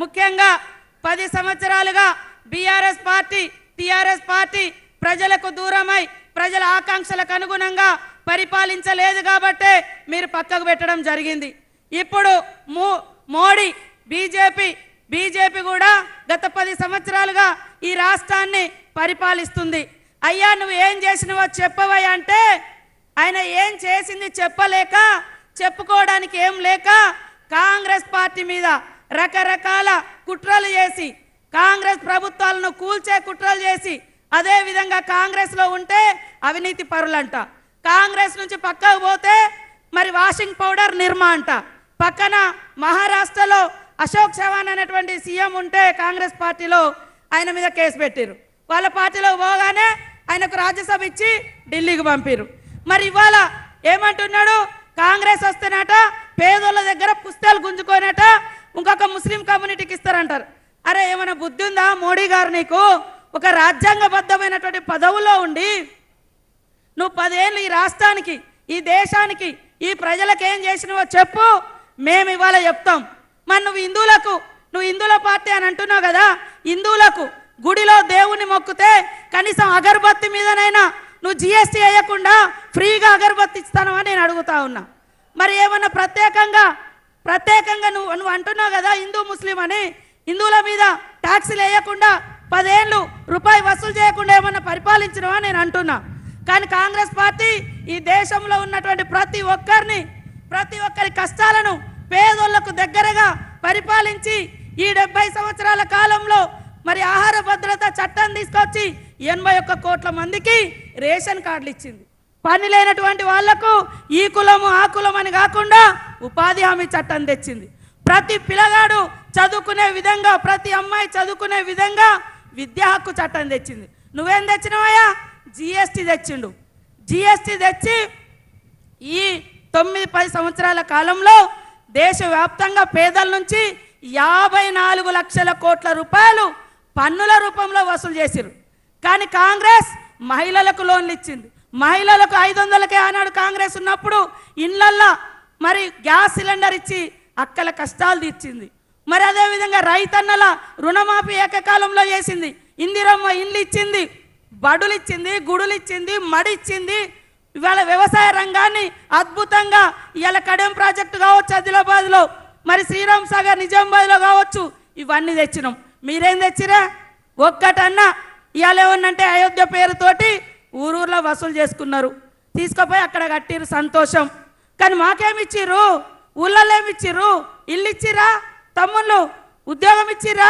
ముఖ్యంగా 10 సంవత్సరాలుగా BRS party TRS party ప్రజలకు దూరమై ప్రజల ఆకాంక్షలకు అనుగుణంగా పరిపాలించలేదు కాబట్టే మీరు పక్కకు పెట్టడం జరిగింది. ఇప్పుడు మోడీ బీజేపీ కూడా గత 10 సంవత్సరాలుగా ఈ రాష్ట్రాన్ని పరిపాలిస్తుంది. అయ్యా నువ్వు ఏం చేసినవో చెప్పవయ్యా అంటే ఆయన ఏం చేసింది చెప్పలేక, చెప్పుకోవడానికి ఏం లేక కాంగ్రెస్ పార్టీ మీద రకరకాల కుట్రలు చేసి, కాంగ్రెస్ ప్రభుత్వాలను కూల్చే కుట్రలు చేసి, అదే విధంగా కాంగ్రెస్లో ఉంటే అవినీతి పరులంట, కాంగ్రెస్ నుంచి పక్కకు పోతే మరి వాషింగ్ పౌడర్ నిర్మా అంట, పక్కన మహారాష్ట్రలో అశోక్ చవాన్ అనేటువంటి సీఎం ఉంటే కాంగ్రెస్ పార్టీలో ఆయన మీద కేసు పెట్టారు. వాళ్ళ పార్టీలో పోగానే ఆయనకు రాజ్యసభ ఇచ్చి ఢిల్లీకి పంపారు. మరి ఇవాళ ఏమంటున్నాడు, కాంగ్రెస్ వస్తేనట పేదోళ్ళ దగ్గర పుస్తకాలు గుంజుకోనట ఇంకొక ముస్లిం కమ్యూనిటీకి ఇస్తారంటారు. అరే ఏమైనా బుద్ధి ఉందా మోడీ గారు? నీకు ఒక రాజ్యాంగబద్ధమైనటువంటి పదవుల్లో ఉండి నువ్వు 10 ఏళ్ళు ఈ రాష్ట్రానికి, ఈ దేశానికి, ఈ ప్రజలకు ఏం చేసినవో చెప్పు, మేము ఇవాళ చెప్తాం. మరి నువ్వు హిందువుల పార్టీ అని అంటున్నావు కదా, హిందువులకు గుడిలో దేవుని మొక్కుతే కనీసం అగరబత్తి మీదనైనా నువ్వు జిఎస్టీ వేయకుండా ఫ్రీగా అగరబత్తి ఇస్తానని నేను అడుగుతా ఉన్నా. మరి ఏమన్నా ప్రత్యేకంగా నువ్వు అంటున్నావు కదా హిందూ ముస్లిం అని, హిందువుల మీద ట్యాక్సీలు వేయకుండా 10 ఏళ్ళు రూపాయి వసూలు చేయకుండా ఏమన్నా పరిపాలించినవా నేను అంటున్నా. కానీ కాంగ్రెస్ పార్టీ ఈ దేశంలో ఉన్నటువంటి ప్రతి ఒక్కరి కష్టాలను పేదోళ్లకు దగ్గరగా పరిపాలించి ఈ 70 సంవత్సరాల కాలంలో మరి ఆహార భద్రత చట్టం తీసుకొచ్చి 81 కోట్ల మందికి రేషన్ కార్డులు ఇచ్చింది. పని లేనటువంటి వాళ్లకు ఈ కులము ఆ కులం అని కాకుండా ఉపాధి హామీ చట్టం తెచ్చింది. ప్రతి పిల్లగాడు చదువుకునే విధంగా, ప్రతి అమ్మాయి చదువుకునే విధంగా విద్యా హక్కు చట్టం తెచ్చింది. నువ్వేం తెచ్చినవయ్యా? జిఎస్టీ తెచ్చిండు. జిఎస్టీ తెచ్చి ఈ 9-10 సంవత్సరాల కాలంలో దేశవ్యాప్తంగా పేదల నుంచి 54 లక్షల కోట్ల రూపాయలు పన్నుల రూపంలో వసూలు చేసిరు. కానీ కాంగ్రెస్ మహిళలకు లోన్లు ఇచ్చింది. మహిళలకు 500కే ఆనాడు కాంగ్రెస్ ఉన్నప్పుడు ఇళ్లల్లో మరి గ్యాస్ సిలిండర్ ఇచ్చి అక్కల కష్టాలు తీర్చింది. మరి అదేవిధంగా రైతన్నల రుణమాఫీ ఏకకాలంలో చేసింది. ఇందిరమ్మ ఇండ్లు ఇచ్చింది, బడులు ఇచ్చింది, గుడులు ఇచ్చింది, మడి ఇచ్చింది. ఇవాళ వ్యవసాయ రంగాన్ని అద్భుతంగా ఇవాళ కడెం ప్రాజెక్టు కావచ్చు ఆదిలాబాద్లో, మరి శ్రీరామ్ సాగర్ నిజామాబాద్లో కావచ్చు, ఇవన్నీ తెచ్చినాం. మీరేం తెచ్చిరా? ఒక్కటన్నా ఇవాళ ఏమన్నంటే అయోధ్య పేరుతోటి ఊరూర్లో వసూలు చేసుకున్నారు, తీసుకుపోయి అక్కడ కట్టిరు, సంతోషం. కానీ మాకేమిచ్చిర్రు? ఊళ్ళల్లో ఏమిచ్చిర్రు? ఇల్లు ఇచ్చిరా? తమ్ముళ్ళు ఉద్యోగం ఇచ్చిరా?